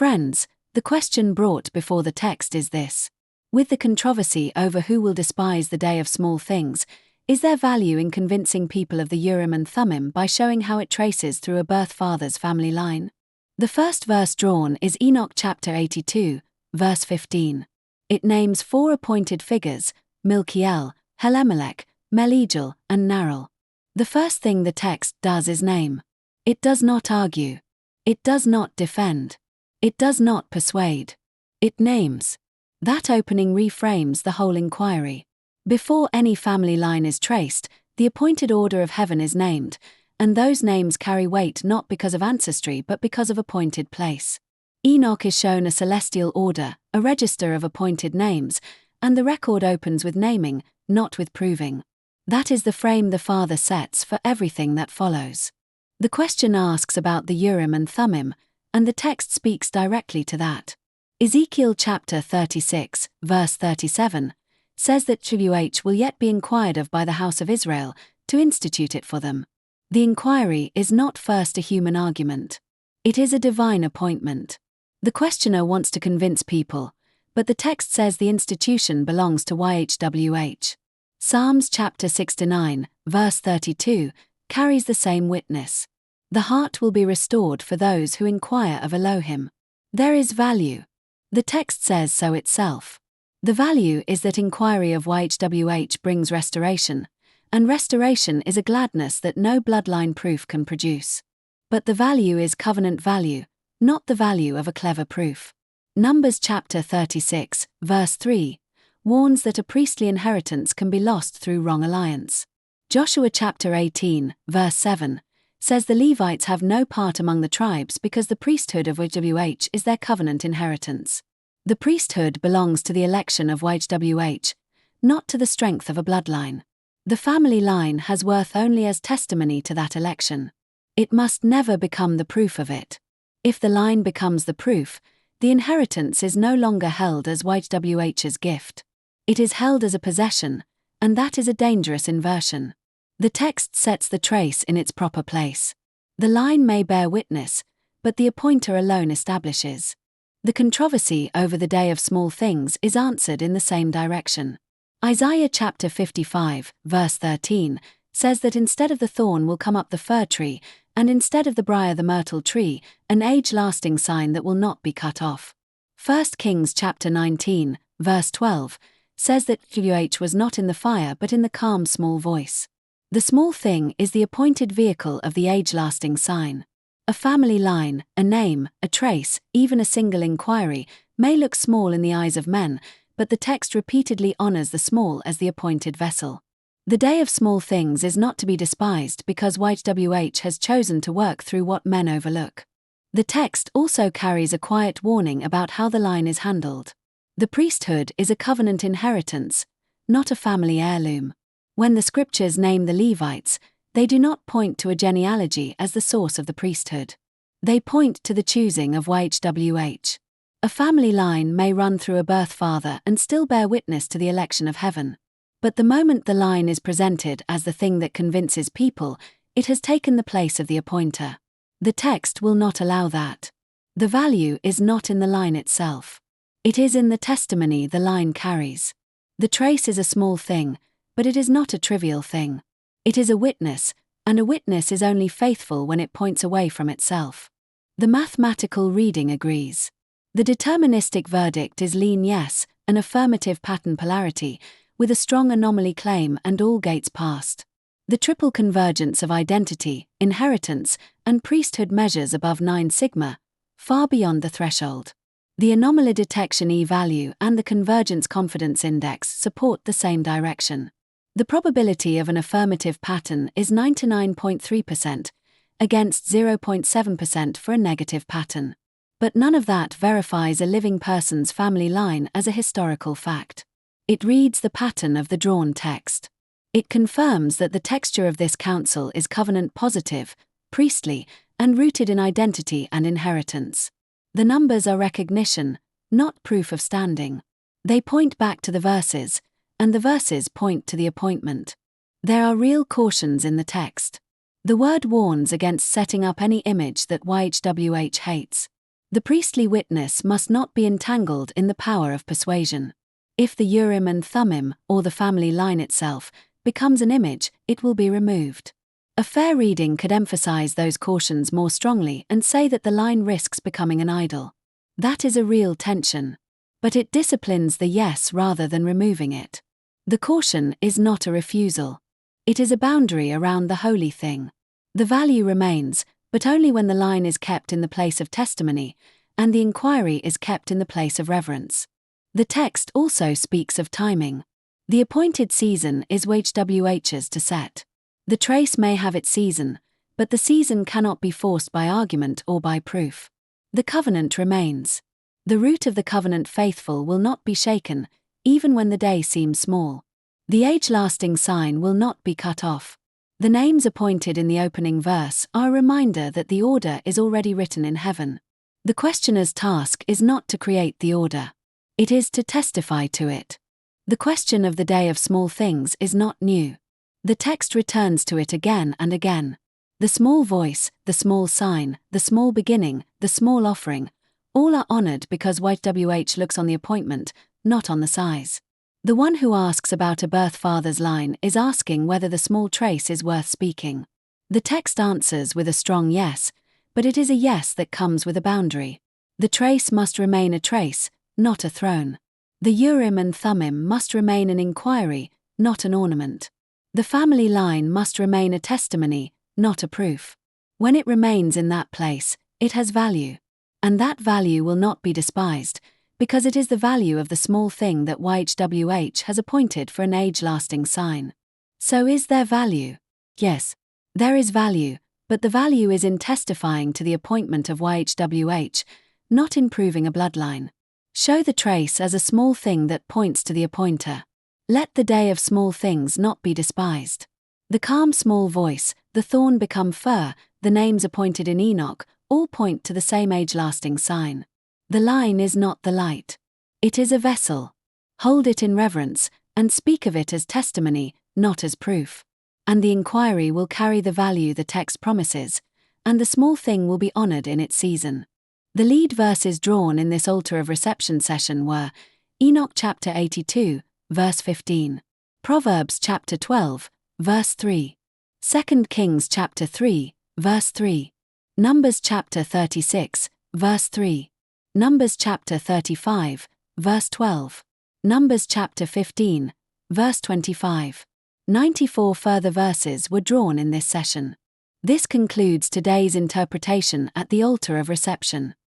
Friends, the question brought before the text is this. With the controversy over who will despise the day of small things, is there value in convincing people of the Urim and Thummim by showing how it traces through a birth father's family line? The first verse drawn is Enoch chapter 82, verse 15. It names 4 appointed figures, Milki'el, Hel'emmelek, Mel'ejal, and Narel. The first thing the text does is name. It does not argue. It does not defend. It does not persuade. It names. That opening reframes the whole inquiry. Before any family line is traced, the appointed order of heaven is named, and those names carry weight not because of ancestry but because of appointed place. Enoch is shown a celestial order, a register of appointed names, and the record opens with naming, not with proving. That is the frame the Father sets for everything that follows. The question asks about the Urim and Thummim, and the text speaks directly to that. Ezekiel chapter 36, verse 37, says that YHWH will yet be inquired of by the house of Israel, to institute it for them. The inquiry is not first a human argument. It is a divine appointment. The questioner wants to convince people, but the text says the institution belongs to YHWH. Psalms chapter 69, verse 32, carries the same witness. The heart will be restored for those who inquire of Elohim. There is value. The text says so itself. The value is that inquiry of YHWH brings restoration, and restoration is a gladness that no bloodline proof can produce. But the value is covenant value, not the value of a clever proof. Numbers chapter 36, verse 3, warns that a priestly inheritance can be lost through wrong alliance. Joshua chapter 18, verse 7, says the Levites have no part among the tribes because the priesthood of YHWH is their covenant inheritance. The priesthood belongs to the election of YHWH, not to the strength of a bloodline. The family line has worth only as testimony to that election. It must never become the proof of it. If the line becomes the proof, the inheritance is no longer held as YHWH's gift. It is held as a possession, and that is a dangerous inversion. The text sets the trace in its proper place. The line may bear witness, but the appointer alone establishes. The controversy over the day of small things is answered in the same direction. Isaiah chapter 55, verse 13, says that instead of the thorn will come up the fir tree, and instead of the briar the myrtle tree, an age-lasting sign that will not be cut off. 1 Kings chapter 19, verse 12, says that YHWH was not in the fire but in the calm small voice. The small thing is the appointed vehicle of the age-lasting sign. A family line, a name, a trace, even a single inquiry, may look small in the eyes of men, but the text repeatedly honors the small as the appointed vessel. The day of small things is not to be despised because YHWH has chosen to work through what men overlook. The text also carries a quiet warning about how the line is handled. The priesthood is a covenant inheritance, not a family heirloom. When the scriptures name the Levites, they do not point to a genealogy as the source of the priesthood. They point to the choosing of YHWH. A family line may run through a birth father and still bear witness to the election of heaven. But the moment the line is presented as the thing that convinces people, it has taken the place of the appointer. The text will not allow that. The value is not in the line itself. It is in the testimony the line carries. The trace is a small thing, but it is not a trivial thing. It is a witness, and a witness is only faithful when it points away from itself. The mathematical reading agrees. The deterministic verdict is lean yes, an affirmative pattern polarity, with a strong anomaly claim and all gates passed. The triple convergence of identity, inheritance, and priesthood measures above 9 sigma, far beyond the threshold. The anomaly detection E-value and the convergence confidence index support the same direction. The probability of an affirmative pattern is 99.3%, against 0.7% for a negative pattern. But none of that verifies a living person's family line as a historical fact. It reads the pattern of the drawn text. It confirms that the texture of this counsel is covenant positive, priestly, and rooted in identity and inheritance. The numbers are recognition, not proof of standing. They point back to the verses, and the verses point to the appointment. There are real cautions in the text. The word warns against setting up any image that YHWH hates. The priestly witness must not be entangled in the power of persuasion. If the Urim and Thummim, or the family line itself, becomes an image, it will be removed. A fair reading could emphasize those cautions more strongly and say that the line risks becoming an idol. That is a real tension. But it disciplines the yes rather than removing it. The caution is not a refusal. It is a boundary around the holy thing. The value remains, but only when the line is kept in the place of testimony, and the inquiry is kept in the place of reverence. The text also speaks of timing. The appointed season is YHWH's to set. The trace may have its season, but the season cannot be forced by argument or by proof. The covenant remains. The root of the covenant faithful will not be shaken, even when the day seems small. The age-lasting sign will not be cut off. The names appointed in the opening verse are a reminder that the order is already written in heaven. The questioner's task is not to create the order. It is to testify to it. The question of the day of small things is not new. The text returns to it again and again. The small voice, the small sign, the small beginning, the small offering, all are honored because YHWH looks on the appointment, not on the size. The one who asks about a birth father's line is asking whether the small trace is worth speaking. The text answers with a strong yes, but it is a yes that comes with a boundary. The trace must remain a trace, not a throne. The Urim and Thummim must remain an inquiry, not an ornament. The family line must remain a testimony, not a proof. When it remains in that place, it has value. And that value will not be despised, because it is the value of the small thing that YHWH has appointed for an age-lasting sign. So is there value? Yes, there is value, but the value is in testifying to the appointment of YHWH, not in proving a bloodline. Show the trace as a small thing that points to the appointer. Let the day of small things not be despised. The calm small voice, the thorn become fir, the names appointed in Enoch, all point to the same age-lasting sign. The line is not the light. It is a vessel. Hold it in reverence, and speak of it as testimony, not as proof. And the inquiry will carry the value the text promises, and the small thing will be honored in its season. The lead verses drawn in this altar of reception session were Enoch chapter 82, verse 15. Proverbs chapter 12, verse 3. 2 Kings chapter 3, verse 3. Numbers chapter 36, verse 3. Numbers chapter 35, verse 12. Numbers chapter 15, verse 25. 94 further verses were drawn in this session. This concludes today's interpretation at the altar of reception.